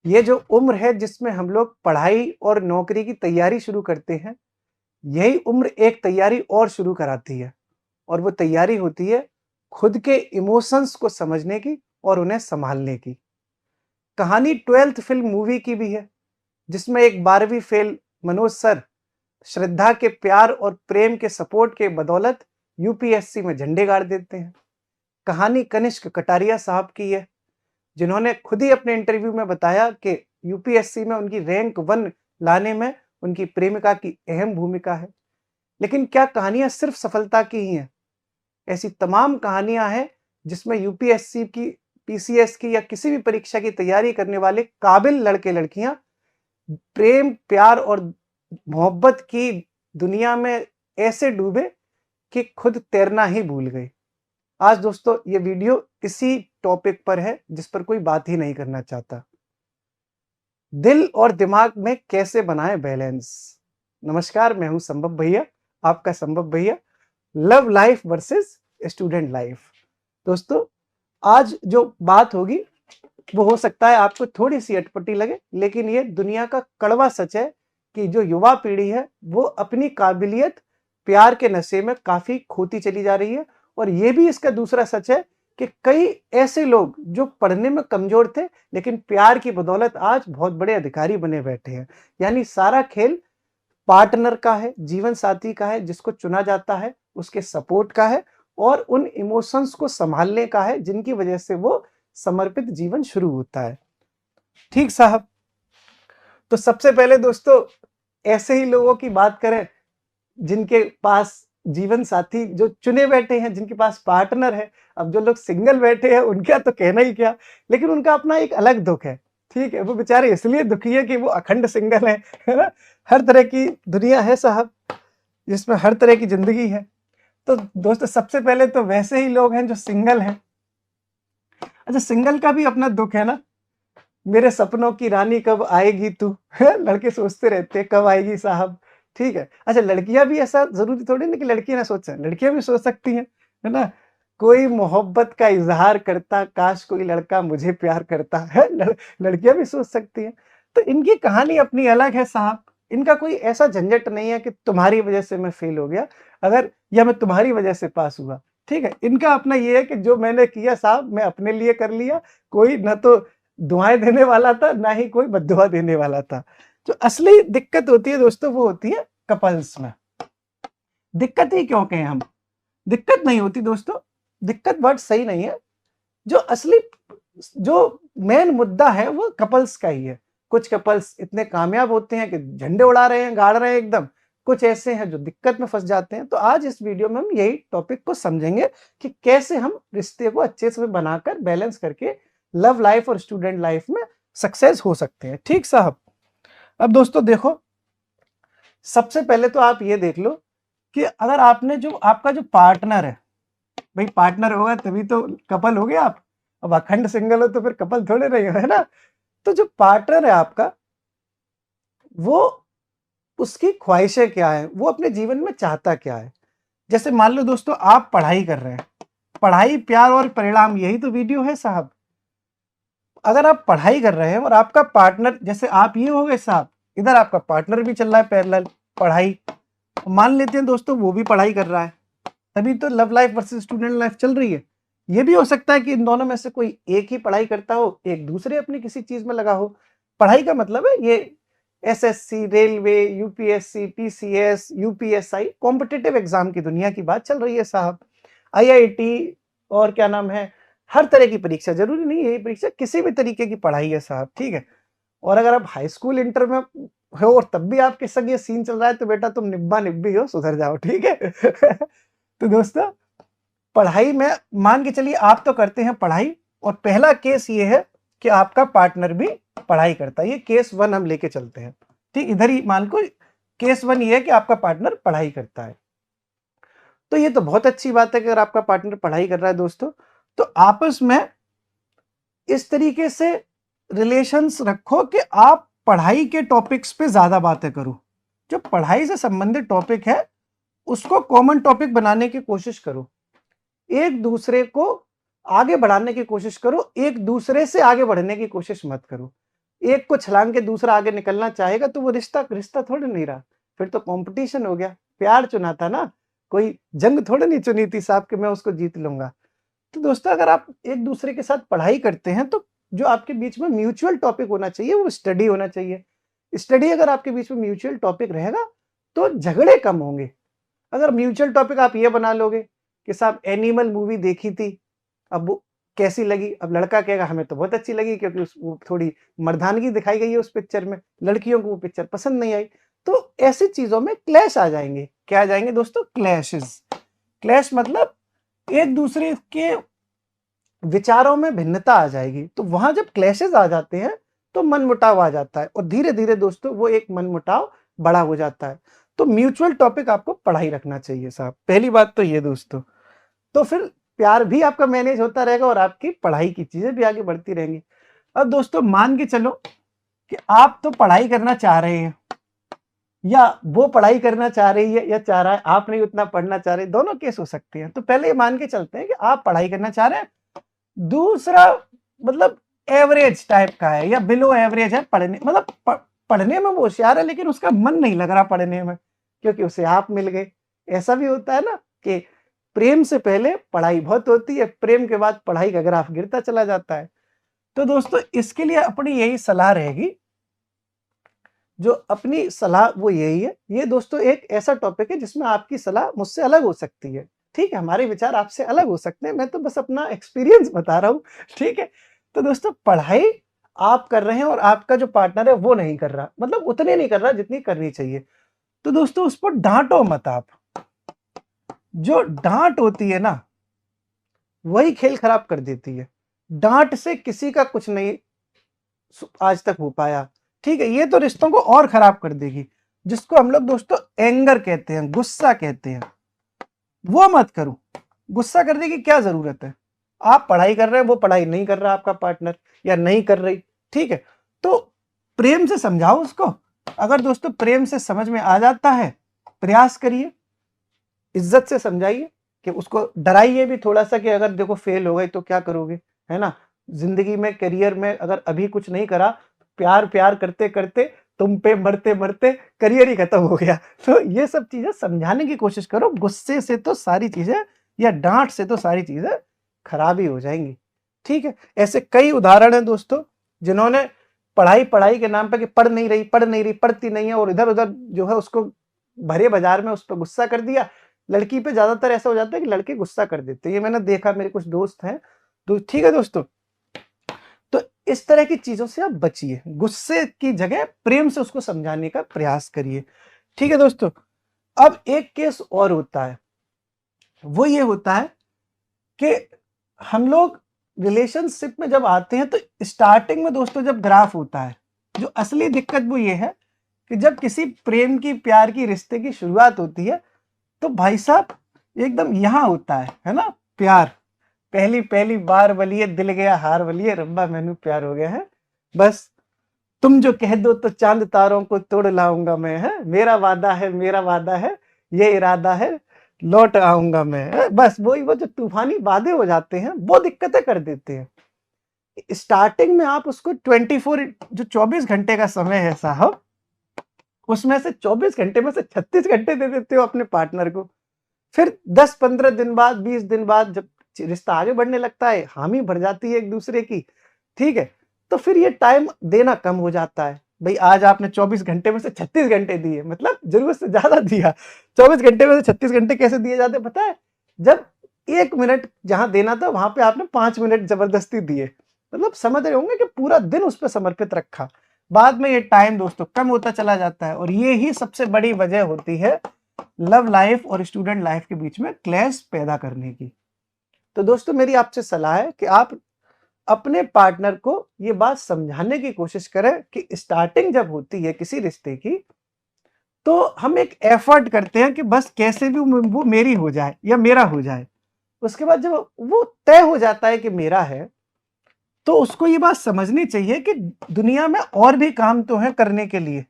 ये जो उम्र है जिसमें हम लोग पढ़ाई और नौकरी की तैयारी शुरू करते हैं, यही उम्र एक तैयारी और शुरू कराती है और वो तैयारी होती है खुद के इमोशंस को समझने की और उन्हें सँभालने की। कहानी 12th फ़िल्म मूवी की भी है, जिसमें एक 12वीं फ़ेल मनोज सर श्रद्धा के प्यार और प्रेम के सपोर्ट के बदौलत यूपीएससी में झंडे गाड़ देते हैं। कहानी कनिष्क कटारिया साहब की है, जिन्होंने खुद ही अपने इंटरव्यू में बताया कि यूपीएससी में उनकी रैंक 1 लाने में उनकी प्रेमिका की अहम भूमिका है। लेकिन क्या कहानियाँ सिर्फ सफलता की ही हैं? ऐसी तमाम कहानियाँ हैं जिसमें यूपीएससी की, पीसीएस की या किसी भी परीक्षा की तैयारी करने वाले काबिल लड़के-लड़कियाँ प्रेम, प्यार और मोहब्बत की दुनिया में ऐसे डूबे कि खुद तैरना ही भूल गए। आज दोस्तों ये वीडियो इसी टॉपिक पर है जिस पर कोई बात ही नहीं करना चाहता। दिल और दिमाग में कैसे बनाएं बैलेंस। नमस्कार, मैं हूं संभव भैया, आपका संभव भैया। Love life versus student life. दोस्तों आज जो बात होगी वो हो सकता है आपको थोड़ी सी अटपटी लगे, लेकिन ये दुनिया का कड़वा सच है कि जो युवा पीढ़ी है वो अपनी काबिलियत प्यार के नशे में काफी खोती चली जा रही है। और ये भी इसका दूसरा सच है कि कई ऐसे लोग जो पढ़ने में कमजोर थे लेकिन प्यार की बदौलत आज बहुत बड़े अधिकारी बने बैठे हैं। यानी सारा खेल पार्टनर का है, जीवन साथी का है, जिसको चुना जाता है, उसके सपोर्ट का है और उन इमोशंस को संभालने का है जिनकी वजह से वो समर्पित जीवन शुरू होता है। ठीक साहब। तो सबसे पहले दोस्तों ऐसे ही लोगों की बात करें जिनके पास जीवन साथी जो चुने बैठे हैं, जिनके पास पार्टनर है। अब जो लोग सिंगल बैठे हैं उनका तो कहना ही क्या, लेकिन उनका अपना एक अलग दुख है। ठीक है, वो बेचारे इसलिए दुखी है कि वो अखंड सिंगल है ना। हर तरह की दुनिया है साहब, जिसमें हर तरह की जिंदगी है। तो दोस्तों सबसे पहले तो वैसे ही लोग हैं जो सिंगल हैं। अच्छा, सिंगल का भी अपना दुख है ना। मेरे सपनों की रानी कब आएगी तू लड़के सोचते रहते हैं कब आएगी साहब। ठीक है। अच्छा, लड़कियां भी ऐसा जरूरी थोड़ी ना कि लड़कियां ना सोचें, लड़कियां भी सोच सकती हैं, है ना। कोई मोहब्बत का इजहार करता, काश कोई लड़का मुझे प्यार करता है। लड़कियां भी सोच सकती हैं। तो इनकी कहानी अपनी अलग है साहब। इनका कोई ऐसा झंझट नहीं है कि तुम्हारी वजह से मैं फेल हो गया, अगर या मैं तुम्हारी वजह से पास हुआ। ठीक है, इनका अपना ये है कि जो मैंने किया साहब मैं अपने लिए कर लिया। कोई ना तो दुआएं देने वाला था, ना ही कोई बद्दुआ देने वाला था। जो असली दिक्कत होती है दोस्तों वो होती है कपल्स में। दिक्कत ही क्यों कहें हम, दिक्कत नहीं होती दोस्तों, दिक्कत वर्ड सही नहीं है। जो असली जो मेन मुद्दा है वो कपल्स का ही है। कुछ कपल्स इतने कामयाब होते हैं कि झंडे उड़ा रहे हैं, गाड़ रहे हैं एकदम। कुछ ऐसे हैं जो दिक्कत में फंस जाते हैं। तो आज इस वीडियो में हम यही टॉपिक को समझेंगे कि कैसे हम रिश्ते को अच्छे से बनाकर बैलेंस करके लव लाइफ और स्टूडेंट लाइफ में सक्सेस हो सकते हैं। ठीक साहब। अब दोस्तों देखो, सबसे पहले तो आप ये देख लो कि अगर आपने जो आपका जो पार्टनर है, भाई पार्टनर होगा तभी तो कपल हो गया आप। अब अखंड सिंगल हो तो फिर कपल थोड़े नहीं हो, है ना। तो जो पार्टनर है आपका, वो उसकी ख्वाहिशें क्या है, वो अपने जीवन में चाहता क्या है। जैसे मान लो दोस्तों आप पढ़ाई कर रहे हैं, पढ़ाई प्यार और परिणाम यही तो वीडियो है साहब। अगर आप पढ़ाई कर रहे हैं और आपका पार्टनर, जैसे आप ये हो गए साहब, इधर आपका पार्टनर भी चल रहा है पैरेलल पढ़ाई, मान लेते हैं दोस्तों वो भी पढ़ाई कर रहा है, तभी तो love life versus student life चल रही है। ये भी हो सकता है कि इन दोनों में से कोई एक ही पढ़ाई करता हो, एक दूसरे अपनी किसी चीज में लगा हो। पढ़ाई का मतलब है ये SSC, railway, UPSC, PCS, UPSI competitive exam की दुनिया की बात चल रही है साहब। आईआईटी और क्या नाम है, हर तरह की परीक्षा, जरूरी नहीं है ये परीक्षा, किसी भी तरीके की पढ़ाई है साहब। ठीक है। और अगर आप हाई स्कूल इंटर में हो और तब भी आपके संग ये सीन चल रहा है तो बेटा तुम निब्बा निब्बी हो, सुधर जाओ। ठीक है तो दोस्तों पढ़ाई में मान के चलिए आप तो करते हैं पढ़ाई, और पहला केस ये है कि आपका पार्टनर भी पढ़ाई करता है। ये केस 1 हम लेके चलते हैं। ठीक, इधर ही मान को केस 1 ये है कि आपका पार्टनर पढ़ाई करता है। तो ये तो बहुत अच्छी बात है कि अगर आपका पार्टनर पढ़ाई कर रहा है दोस्तों, तो आपस में इस तरीके से रिलेशंस रखो कि आप पढ़ाई के टॉपिक्स पे ज्यादा बातें करो। जो पढ़ाई से संबंधित टॉपिक है उसको कॉमन टॉपिक बनाने की कोशिश करो, एक दूसरे को आगे बढ़ाने की कोशिश करो, एक दूसरे से आगे बढ़ने की कोशिश मत करो। एक को छलांग के दूसरा आगे निकलना चाहेगा तो वो रिश्ता रिश्ता थोड़ी नहीं रहा, फिर तो कंपटीशन हो गया। प्यार चुना था ना, कोई जंग थोड़ी नहीं चुनी थी साहब कि मैं उसको जीत लूंगा। तो दोस्तों अगर आप एक दूसरे के साथ पढ़ाई करते हैं तो जो आपके बीच में म्यूचुअल टॉपिक होना चाहिए वो स्टडी होना चाहिए। स्टडी अगर आपके बीच में म्यूचुअल टॉपिक रहेगा तो झगड़े कम होंगे। अगर म्यूचुअल टॉपिक आप ये बना लोगे कि साहब एनिमल मूवी देखी थी, अब वो कैसी लगी? अब लड़का कहेगा हमें तो बहुत अच्छी लगी क्योंकि वो थोड़ी मर्दानगी दिखाई गई है उस पिक्चर में, लड़कियों को वो पिक्चर पसंद नहीं आई। तो ऐसी चीजों में क्लैश आ जाएंगे। क्या आ जाएंगे दोस्तों? क्लैशेस। क्लैश मतलब एक दूसरे के विचारों में भिन्नता आ जाएगी। तो वहां जब क्लैशेस आ जाते हैं तो मनमुटाव आ जाता है और धीरे धीरे दोस्तों वो एक मनमुटाव बड़ा हो जाता है। तो म्यूचुअल टॉपिक आपको पढ़ाई रखना चाहिए साहब, पहली बात तो ये दोस्तों। तो फिर प्यार भी आपका मैनेज होता रहेगा और आपकी पढ़ाई की चीजें भी आगे बढ़ती रहेंगी। अब दोस्तों मान के चलो कि आप तो पढ़ाई करना चाह रहे हैं या वो पढ़ाई करना चाह रही है या चाह रहा है, आप नहीं उतना पढ़ना चाह रहे, दोनों केस हो सकते हैं। तो पहले ये मान के चलते हैं कि आप पढ़ाई करना चाह रहे हैं, दूसरा मतलब एवरेज टाइप का है या बिलो एवरेज है पढ़ने, मतलब पढ़ने में वो होशियार है लेकिन उसका मन नहीं लग रहा पढ़ने में क्योंकि उसे आप मिल गए। ऐसा भी होता है ना कि प्रेम से पहले पढ़ाई बहुत होती है, प्रेम के बाद पढ़ाई का ग्राफ गिरता चला जाता है। तो दोस्तों इसके लिए अपनी यही सलाह रहेगी, जो अपनी सलाह वो यही है। ये दोस्तों एक ऐसा टॉपिक है जिसमें आपकी सलाह मुझसे अलग हो सकती है, ठीक है, हमारे विचार आपसे अलग हो सकते हैं, मैं तो बस अपना एक्सपीरियंस बता रहा हूँ, ठीक है। तो दोस्तों पढ़ाई आप कर रहे हैं और आपका जो पार्टनर है वो नहीं कर रहा, मतलब उतने नहीं कर रहा जितनी करनी चाहिए, तो दोस्तों उस पर डांटो मत आप। जो डांट होती है ना वही खेल खराब कर देती है। डांट से किसी का कुछ नहीं आज तक हो पाया, ठीक है, ये तो रिश्तों को और खराब कर देगी, जिसको हम लोग दोस्तों एंगर कहते हैं, गुस्सा कहते हैं। वो मत करो, गुस्सा करने की क्या जरूरत है? आप पढ़ाई कर रहे हैं, वो पढ़ाई नहीं कर रहा आपका पार्टनर या नहीं कर रही, ठीक है, तो प्रेम से समझाओ उसको। अगर दोस्तों प्रेम से समझ में आ जाता है, प्रयास करिए, इज्जत से समझाइए, कि उसको डराइए भी थोड़ा सा कि अगर देखो फेल हो गए तो क्या करोगे, है ना। जिंदगी में करियर में अगर अभी कुछ नहीं करा, प्यार प्यार करते करते तुम पे मरते मरते करियर ही खत्म हो गया। तो ये सब चीजें समझाने की कोशिश करो। गुस्से से तो सारी चीजें या डांट से तो सारी चीजें खराब ही हो जाएंगी, ठीक है। ऐसे कई उदाहरण हैं दोस्तों जिन्होंने पढ़ाई पढ़ाई के नाम पे कि पढ़ नहीं रही पढ़ती नहीं है और इधर उधर जो है उसको भरे बाजार में उस पर गुस्सा कर दिया। लड़की पे ज्यादातर ऐसा हो जाता है कि लड़के गुस्सा कर देते हैं, ये मैंने देखा, मेरे कुछ दोस्त हैं, तो ठीक है दोस्तों। तो इस तरह की चीजों से आप बचिए, गुस्से की जगह प्रेम से उसको समझाने का प्रयास करिए, ठीक है दोस्तों। अब एक केस और होता है, वो ये होता है कि हम लोग रिलेशनशिप में जब आते हैं तो स्टार्टिंग में दोस्तों जब ग्राफ होता है, जो असली दिक्कत वो ये है कि जब किसी प्रेम की प्यार की रिश्ते की शुरुआत होती है तो भाई साहब एकदम यहां होता है ना, प्यार पहली पहली बार बलिए दिल गया हार बलिए रब्बा मैनू प्यार हो गया है, बस तुम जो कह दो तो चांद तारों को तोड़ लाऊंगा मैं, है मेरा वादा है ये इरादा है लौट आऊंगा मैं, है? बस वही वो जो तूफानी वादे हो जाते हैं वो दिक्कतें कर देते हैं। स्टार्टिंग में आप उसको 24 जो 24 घंटे का समय है साहब, उसमें से 24 घंटे में से 36 घंटे दे देते हो अपने पार्टनर को। फिर 10-15 दिन बाद 20 दिन बाद जब रिश्ता आगे बढ़ने लगता है, हामी भर जाती है एक दूसरे की, ठीक है, तो फिर ये टाइम देना कम हो जाता है। भाई आज आपने 24 घंटे में से 36 घंटे दिए, मतलब जरूरत से ज्यादा दिया। 24 घंटे में से 36 घंटे कैसे दिए जाते पता है? जब 1 मिनट जहां देना था वहां पे आपने 5 मिनट जबरदस्ती दिए, मतलब समझ रहे होंगे कि पूरा दिन उस पर समर्पित रखा। बाद में ये टाइम दोस्तों कम होता चला जाता है और ये ही सबसे बड़ी वजह होती है लव लाइफ और स्टूडेंट लाइफ के बीच में क्लैश पैदा करने की। तो दोस्तों मेरी आपसे सलाह है कि आप अपने पार्टनर को ये बात समझाने की कोशिश करें कि स्टार्टिंग जब होती है किसी रिश्ते की तो हम एक एफर्ट करते हैं कि बस कैसे भी वो मेरी हो जाए या मेरा हो जाए। उसके बाद जब वो तय हो जाता है कि मेरा है तो उसको ये बात समझनी चाहिए कि दुनिया में और भी काम तो है करने के लिए।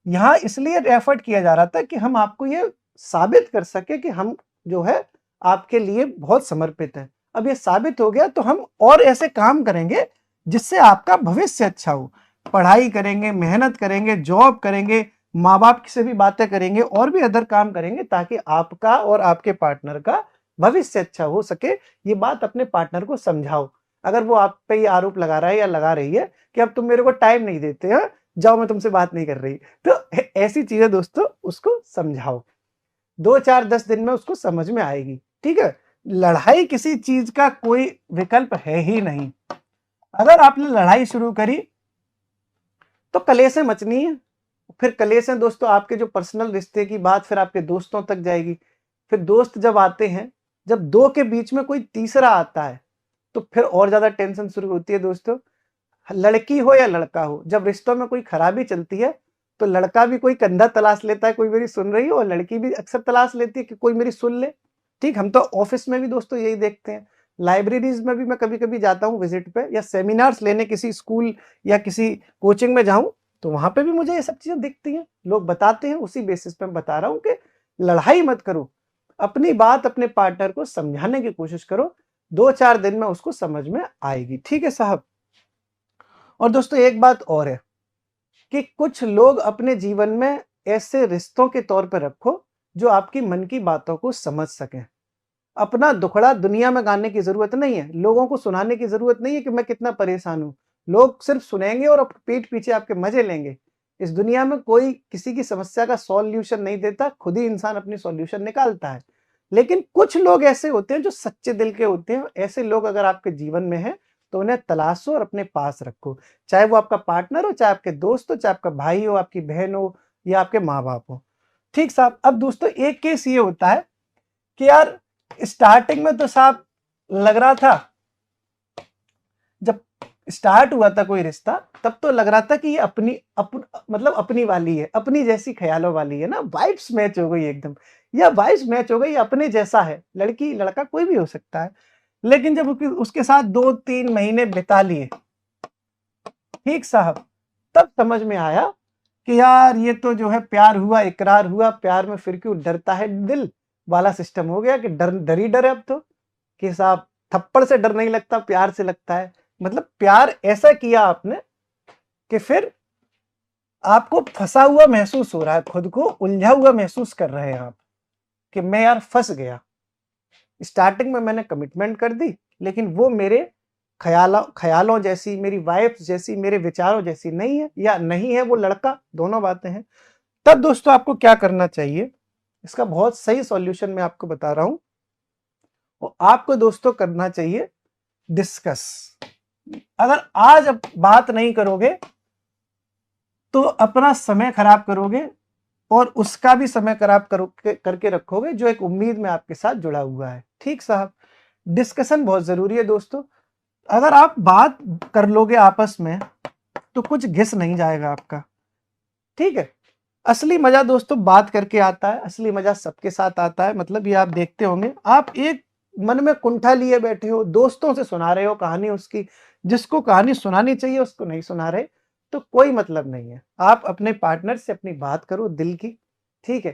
यहाँ इसलिए एफर्ट किया जा रहा था कि हम आपको ये साबित कर सके कि हम जो है आपके लिए बहुत समर्पित हैं। अब ये साबित हो गया तो हम और ऐसे काम करेंगे जिससे आपका भविष्य अच्छा हो। पढ़ाई करेंगे, मेहनत करेंगे, जॉब करेंगे, माँ बाप से भी बातें करेंगे और भी अदर काम करेंगे ताकि आपका और आपके पार्टनर का भविष्य अच्छा हो सके। ये बात अपने पार्टनर को समझाओ। अगर वो आप पे ये आरोप लगा रहा है या लगा रही है कि अब तुम मेरे को टाइम नहीं देते हैं, जाओ मैं तुमसे बात नहीं कर रही, तो ऐसी चीजें दोस्तों उसको समझाओ। 2-4-10 दिन में उसको समझ में आएगी। ठीक है, लड़ाई किसी चीज का कोई विकल्प है ही नहीं। अगर आपने लड़ाई शुरू करी तो कलेशें मचनी है। फिर कलेशें दोस्तों आपके जो पर्सनल रिश्ते की बात फिर आपके दोस्तों तक जाएगी। फिर दोस्त जब आते हैं, जब दो के बीच में कोई तीसरा आता है तो फिर और ज्यादा टेंशन शुरू होती है दोस्तों। लड़की हो या लड़का हो, जब रिश्तों में कोई खराबी चलती है तो लड़का भी कोई कंधा तलाश लेता है, कोई मेरी सुन रही हो, और लड़की भी अक्सर तलाश लेती है कि कोई मेरी सुन ले। ठीक, हम तो ऑफिस में भी दोस्तों यही देखते हैं, लाइब्रेरीज में भी मैं कभी कभी जाता हूँ विजिट पे, या सेमिनार्स लेने किसी स्कूल या किसी कोचिंग में जाऊं तो वहां पे भी मुझे ये सब चीजें दिखती हैं। लोग बताते हैं, उसी बेसिस पे मैं बता रहा हूँ कि लड़ाई मत करो, अपनी बात अपने पार्टनर को समझाने की कोशिश करो। 2-4 दिन में उसको समझ में आएगी। ठीक है साहब। और दोस्तों एक बात और है कि कुछ लोग अपने जीवन में ऐसे रिश्तों के तौर पर रखो जो आपकी मन की बातों को समझ सकें। अपना दुखड़ा दुनिया में गाने की जरूरत नहीं है, लोगों को सुनाने की जरूरत नहीं है कि मैं कितना परेशान हूं। लोग सिर्फ सुनेंगे और पीठ पीछे आपके मजे लेंगे। इस दुनिया में कोई किसी की समस्या का सॉल्यूशन नहीं देता, खुद ही इंसान अपनी सॉल्यूशन निकालता है। लेकिन कुछ लोग ऐसे होते हैं जो सच्चे दिल के होते हैं। ऐसे लोग अगर आपके जीवन में हैं तो उन्हें तलाशो और अपने पास रखो, चाहे वो आपका पार्टनर हो, चाहे आपके दोस्त हो, चाहे आपका भाई हो, आपकी बहन हो, या आपके माँ बाप हो। ठीक साहब। अब दोस्तों एक केस ये होता है कि यार स्टार्टिंग में तो साहब लग रहा था, जब स्टार्ट हुआ था कोई रिश्ता तब तो लग रहा था कि ये मतलब अपनी वाली है, अपनी जैसी ख्यालों वाली है ना, वाइब्स मैच हो गई एकदम, या वाइब्स मैच हो गई, अपने जैसा है। लड़की लड़का कोई भी हो सकता है। लेकिन जब उसके साथ 2-3 महीने बिता लिए, ठीक साहब, तब समझ में आया कि यार ये तो जो है प्यार हुआ, इकरार हुआ, प्यार में फिर क्यों डरता है दिल वाला सिस्टम हो गया कि डर ही डर है अब तो, कि साहब थप्पड़ से डर नहीं लगता, प्यार से लगता है। मतलब प्यार ऐसा किया आपने कि फिर आपको फंसा हुआ महसूस हो रहा है, खुद को उलझा हुआ महसूस कर रहे हैं आप कि मैं यार फंस गया। स्टार्टिंग में मैंने कमिटमेंट कर दी, लेकिन वो मेरे ख्यालों जैसी, मेरी वाइब्स जैसी, मेरे विचारों जैसी नहीं है, या नहीं है वो लड़का, दोनों बातें हैं। तब दोस्तों आपको क्या करना चाहिए, इसका बहुत सही सॉल्यूशन मैं आपको बता रहा हूं। और आपको दोस्तों करना चाहिए डिस्कस। अगर आज अब बात नहीं करोगे तो अपना समय खराब करोगे और उसका भी समय खराब करके रखोगे जो एक उम्मीद में आपके साथ जुड़ा हुआ है। ठीक साहब, डिस्कशन बहुत जरूरी है दोस्तों। अगर आप बात कर लोगे आपस में तो कुछ घिस नहीं जाएगा आपका। ठीक है, असली मजा दोस्तों बात करके आता है, असली मजा सबके साथ आता है। मतलब ये आप देखते होंगे, आप एक मन में कुंठा लिए बैठे हो, दोस्तों से सुना रहे हो कहानी उसकी, जिसको कहानी सुनानी चाहिए उसको नहीं सुना रहे, तो कोई मतलब नहीं है। आप अपने पार्टनर से अपनी बात करो दिल की। ठीक है,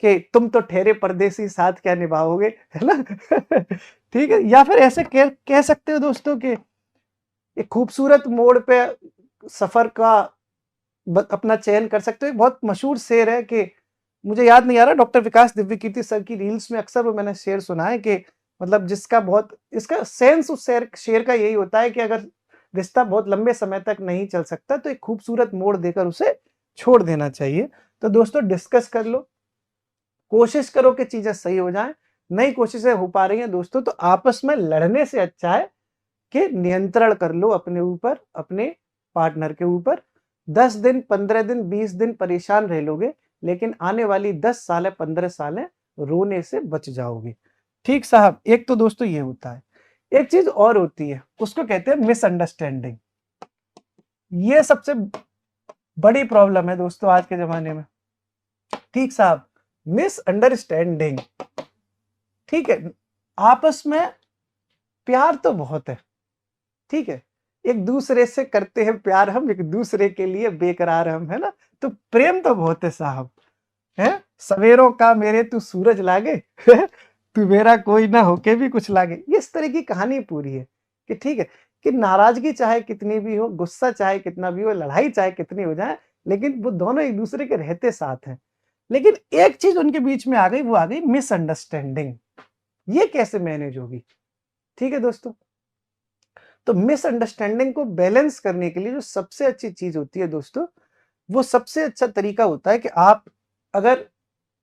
कि तुम तो ठहरे परदेसी साथ क्या निभाओगे, है ना। ठीक है, या फिर ऐसे कह सकते हो दोस्तों कि एक खूबसूरत मोड़ पे सफर का अपना चयन कर सकते हो। एक बहुत मशहूर शेर है कि मुझे याद नहीं आ रहा, डॉक्टर विकास दिव्यकीर्ति सर की रील्स में अक्सर वो मैंने शेर सुना है कि मतलब जिसका बहुत, इसका सेंस उस शेर का यही होता है कि अगर रिश्ता बहुत लंबे समय तक नहीं चल सकता तो एक खूबसूरत मोड़ देकर उसे छोड़ देना चाहिए। तो दोस्तों डिस्कस कर लो, कोशिश करो कि चीजें सही हो जाएं। नई कोशिशें हो पा रही हैं दोस्तों तो आपस में लड़ने से अच्छा है कि नियंत्रण कर लो अपने ऊपर, अपने पार्टनर के ऊपर। 10 दिन, 15 दिन, 20 दिन परेशान रह लोगे, लेकिन आने वाली 10 साल, 15 साल रोने से बच जाओगे। ठीक साहब। एक तो दोस्तों ये होता है, एक चीज और होती है, उसको कहते हैं मिसअंडरस्टैंडिंग। ये सबसे बड़ी प्रॉब्लम है दोस्तों आज के जमाने में। ठीक साहब, मिसअंडरस्टैंडिंग। ठीक है, आपस में प्यार तो बहुत है, ठीक है, एक दूसरे से करते हैं प्यार हम, एक दूसरे के लिए बेकरार हम, है ना। तो प्रेम तो बहुत है साहब, है। सवेरों का मेरे तू सूरज लागे, तू मेरा कोई ना होके भी कुछ लागे, इस तरह की कहानी पूरी है कि ठीक है, कि नाराजगी चाहे कितनी भी हो, गुस्सा चाहे कितना भी हो, लड़ाई चाहे कितनी हो जाए, लेकिन वो दोनों एक दूसरे के रहते साथ हैं। लेकिन एक चीज उनके बीच में आ गई, वो आ गई मिसअंडरस्टैंडिंग। ये कैसे मैनेज होगी? ठीक है दोस्तों, तो मिसअंडरस्टैंडिंग को बैलेंस करने के लिए जो सबसे अच्छी चीज होती है दोस्तों, वो सबसे अच्छा तरीका होता है कि आप अगर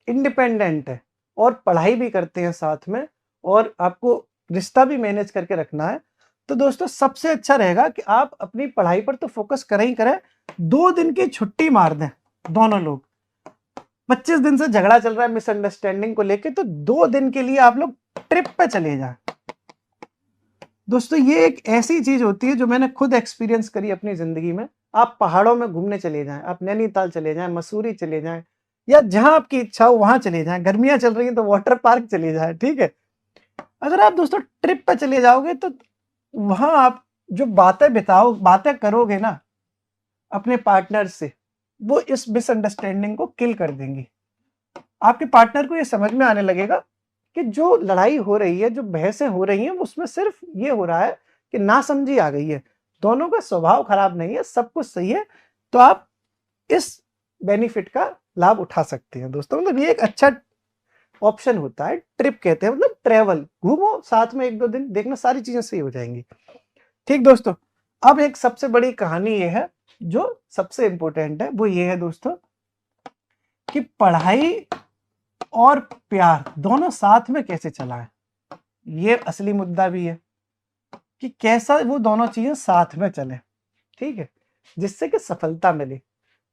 इंडिपेंडेंट है और पढ़ाई भी करते हैं साथ में, और आपको रिश्ता भी मैनेज करके रखना है, तो दोस्तों सबसे अच्छा रहेगा कि आप अपनी पढ़ाई पर तो फोकस करें ही करें, 2 दिन की छुट्टी मार दें दोनों लोग। 25 दिन से झगड़ा चल रहा है मिसअंडरस्टैंडिंग को लेके, तो 2 दिन के लिए आप लोग ट्रिप पे चले जाएं। दोस्तों ये एक ऐसी चीज होती है जो मैंने खुद एक्सपीरियंस करी अपनी जिंदगी में। आप पहाड़ों में घूमने चले जाएं, आप नैनीताल चले जाएं, मसूरी चले जाएं, या जहां आपकी इच्छा हो वहां चले जाएं। गर्मियां चल रही हैं तो वाटर पार्क चले जाएं, ठीक है। अगर आप दोस्तों ट्रिप पे चले जाओगे तो वहां आप जो बातें करोगे ना अपने पार्टनर से, वो इस मिसअंडरस्टैंडिंग को किल कर देंगी। आपके पार्टनर को ये समझ में आने लगेगा कि जो लड़ाई हो रही है, जो बहसें हो रही हैं, उसमें सिर्फ ये हो रहा है कि नासमझी आ गई है, दोनों का स्वभाव खराब नहीं है, सब कुछ सही है। तो आप इस बेनिफिट का लाभ उठा सकते हैं दोस्तों। मतलब ये एक अच्छा ऑप्शन होता है, ट्रिप कहते हैं, मतलब ट्रेवल, घूमो साथ में 1-2 दिन, देखना सारी चीजें सही हो जाएंगी। ठीक दोस्तों, अब एक सबसे बड़ी कहानी ये है जो सबसे इंपॉर्टेंट है, वो ये है दोस्तों कि पढ़ाई और प्यार दोनों साथ में कैसे चलाएं। ये असली मुद्दा भी है कि कैसा वो दोनों चीजें साथ में चलें, ठीक है, जिससे कि सफलता मिले।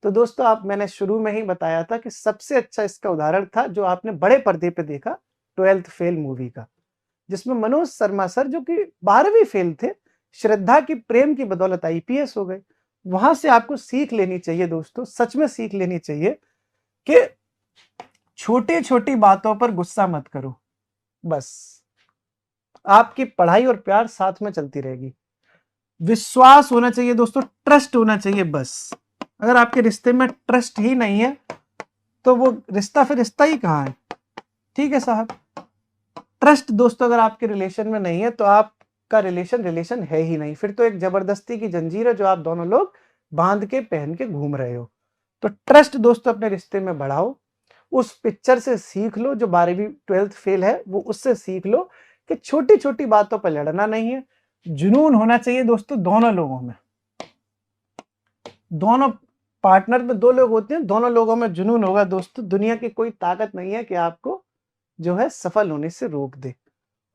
तो दोस्तों मैंने शुरू में ही बताया था कि सबसे अच्छा इसका उदाहरण था जो आपने बड़े पर्दे पे देखा, 12th फेल मूवी का, जिसमें मनोज शर्मा सर जो कि 12वीं फेल थे, श्रद्धा की प्रेम की बदौलत IPS हो गए। वहां से आपको सीख लेनी चाहिए दोस्तों, सच में सीख लेनी चाहिए कि छोटी छोटी बातों पर गुस्सा मत करो, बस आपकी पढ़ाई और प्यार साथ में चलती रहेगी। विश्वास होना चाहिए दोस्तों, ट्रस्ट होना चाहिए बस। अगर आपके रिश्ते में ट्रस्ट ही नहीं है तो वो रिश्ता फिर रिश्ता ही कहाँ है, ठीक है साहब। ट्रस्ट दोस्तों अगर आपके रिलेशन में नहीं है तो आपका रिलेशन है ही नहीं, फिर तो एक जबरदस्ती की जंजीर है जो आप दोनों लोग बांध के पहन के घूम रहे हो। तो ट्रस्ट दोस्तों अपने रिश्ते में बढ़ाओ, उस पिक्चर से सीख लो, जो 12वीं 12th फेल है वो उससे सीख लो कि छोटी छोटी बातों पर लड़ना नहीं है। जुनून होना चाहिए दोस्तों दोनों लोगों में, दोनों पार्टनर में 2 लोग होते हैं, दोनों लोगों में जुनून होगा दोस्तों, दुनिया की कोई ताकत नहीं है कि आपको जो है सफल होने से रोक दे।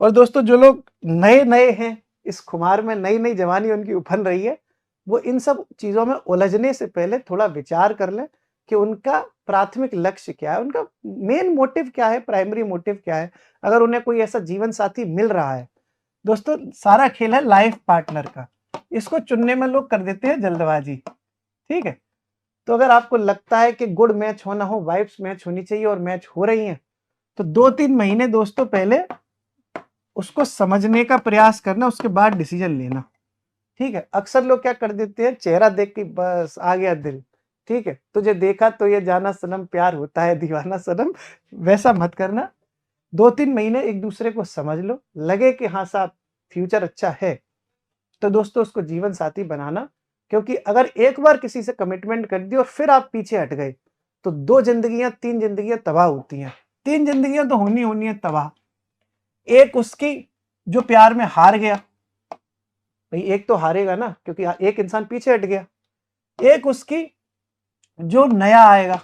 और दोस्तों जो लोग नए नए हैं इस खुमार में, नई नई जवानी उनकी उफन रही है, वो इन सब चीजों में उलझने से पहले थोड़ा विचार कर लें कि उनका प्राथमिक लक्ष्य क्या है, उनका मेन मोटिव क्या है, प्राइमरी मोटिव क्या है। अगर उन्हें कोई ऐसा जीवन साथी मिल रहा है दोस्तों, सारा खेल है लाइफ पार्टनर का, इसको चुनने में लोग कर देते हैं जल्दबाजी, ठीक है। तो अगर आपको लगता है कि गुड मैच होना हो, वाइब्स मैच होनी चाहिए और मैच हो रही हैं, तो 2-3 महीने दोस्तों पहले उसको समझने का प्रयास करना, उसके बाद डिसीजन लेना, ठीक है। अक्सर लोग क्या कर देते हैं, चेहरा देख के बस आ गया दिल, ठीक है, तुझे देखा तो ये जाना सनम प्यार होता है दीवाना सनम, वैसा मत करना। 2-3 महीने एक दूसरे को समझ लो, लगे कि हाँ साहब फ्यूचर अच्छा है, तो दोस्तों उसको जीवन साथी बनाना। क्योंकि अगर एक बार किसी से कमिटमेंट कर दी और फिर आप पीछे हट गए तो 2 जिंदगियां 3 जिंदगियां तबाह होती हैं। 3 जिंदगियां तो होनी है तबाह। एक उसकी जो प्यार में हार गया, भाई एक तो हारेगा ना, क्योंकि एक इंसान पीछे हट गया। एक उसकी जो नया आएगा,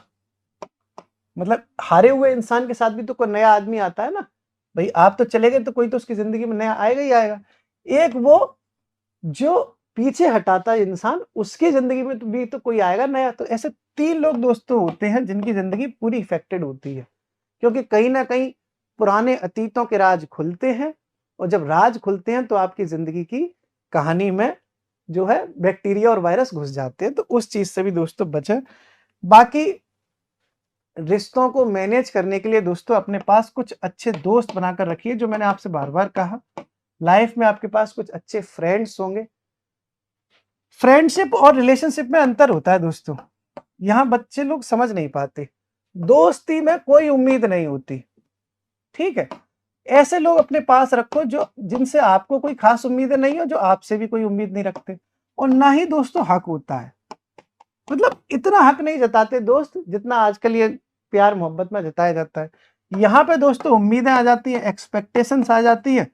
मतलब हारे हुए इंसान के साथ भी तो कोई नया आदमी आता है ना, भाई आप तो चले गए तो कोई तो उसकी जिंदगी में नया आएगा ही आएगा। एक वो जो पीछे हटाता है इंसान, उसकी जिंदगी में भी तो कोई आएगा नया। तो ऐसे 3 लोग दोस्तों होते हैं जिनकी जिंदगी पूरी इफेक्टेड होती है, क्योंकि कहीं ना कहीं पुराने अतीतों के राज खुलते हैं, और जब राज खुलते हैं तो आपकी जिंदगी की कहानी में जो है बैक्टीरिया और वायरस घुस जाते हैं। तो उस चीज से भी दोस्तों बचें। बाकी रिश्तों को मैनेज करने के लिए दोस्तों अपने पास कुछ अच्छे दोस्त बनाकर रखिए, जो मैंने आपसे बार बार कहा। लाइफ में आपके पास कुछ अच्छे फ्रेंड्स होंगे। फ्रेंडशिप और रिलेशनशिप में अंतर होता है दोस्तों, यहाँ बच्चे लोग समझ नहीं पाते। दोस्ती में कोई उम्मीद नहीं होती, ठीक है। ऐसे लोग अपने पास रखो जो जिनसे आपको कोई खास उम्मीदें नहीं हो, जो आपसे भी कोई उम्मीद नहीं रखते, और ना ही दोस्तों हक होता है। मतलब इतना हक नहीं जताते दोस्त जितना आजकल ये प्यार मोहब्बत में जताया जाता है। यहाँ पे दोस्तों उम्मीदें आ जाती हैं, एक्सपेक्टेशंस आ जाती है,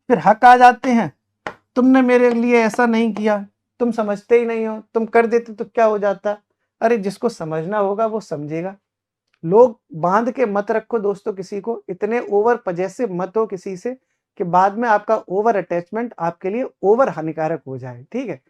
फिर हक आ जाते हैं। तुमने मेरे लिए ऐसा नहीं किया, तुम समझते ही नहीं हो, तुम कर देते तो क्या हो जाता। अरे जिसको समझना होगा वो समझेगा। लोग बांध के मत रखो दोस्तों किसी को, इतने ओवर पजेसिव मत हो किसी से कि बाद में आपका ओवर अटैचमेंट आपके लिए ओवर हानिकारक हो जाए। ठीक है,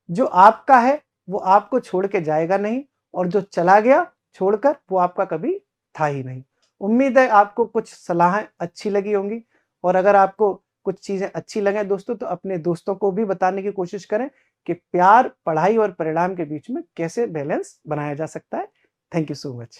जो आपका है वो आपको छोड़ के जाएगा नहीं, और जो चला गया छोड़कर वो आपका कभी था ही नहीं। उम्मीद है आपको कुछ सलाहें अच्छी लगी होंगी, और अगर आपको कुछ चीजें अच्छी लगे दोस्तों तो अपने दोस्तों को भी बताने की कोशिश करें कि प्यार, पढ़ाई और परिणाम के बीच में कैसे बैलेंस बनाया जा सकता है। Thank you so much.